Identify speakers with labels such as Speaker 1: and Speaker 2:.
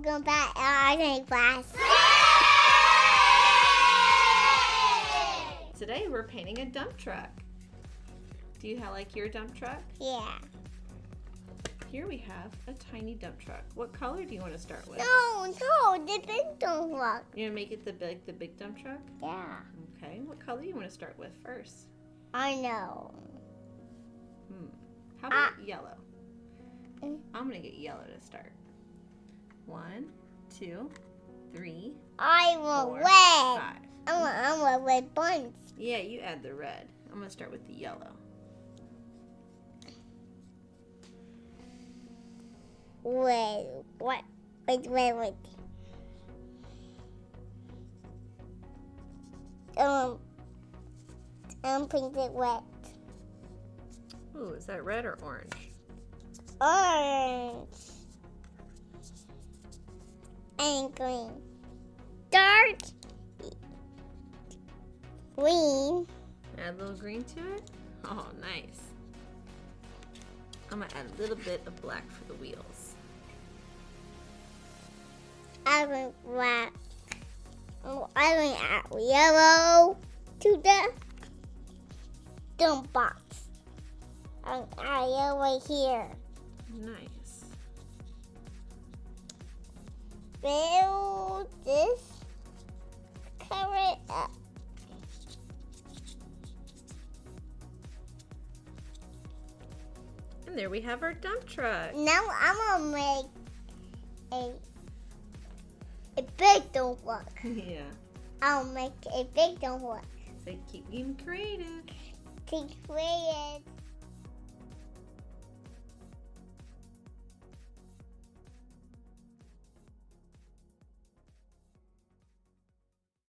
Speaker 1: welcome back to our class.
Speaker 2: Today we're painting a dump truck. Do you like your dump truck?
Speaker 1: Yeah.
Speaker 2: Here we have a tiny dump truck. What color do you want to start with?
Speaker 1: No, the big don't work.
Speaker 2: You want to make it the big dump truck?
Speaker 1: Yeah.
Speaker 2: Okay. What color do you want to start with first?
Speaker 1: I know.
Speaker 2: How about yellow? I'm gonna get yellow to start. 1, 2, 3.
Speaker 1: I want
Speaker 2: 4,
Speaker 1: red.
Speaker 2: 5.
Speaker 1: I want red buns.
Speaker 2: Yeah, you add the red. I'm gonna start with the yellow.
Speaker 1: Wait, what? Wait. Paint it wet.
Speaker 2: Ooh, is that red or orange?
Speaker 1: Orange. And green. Dark green.
Speaker 2: Add a little green to it? Oh, nice. I'm gonna add a little bit of black for the wheels.
Speaker 1: I want black. Oh, I want to add yellow to the dump box. And add yellow here.
Speaker 2: Nice.
Speaker 1: Fill this. Cover it up.
Speaker 2: And there we have our dump truck.
Speaker 1: Now I'm gonna make a big dump truck.
Speaker 2: Yeah.
Speaker 1: I'll make a big dump truck.
Speaker 2: So keep being creative.
Speaker 1: To create it.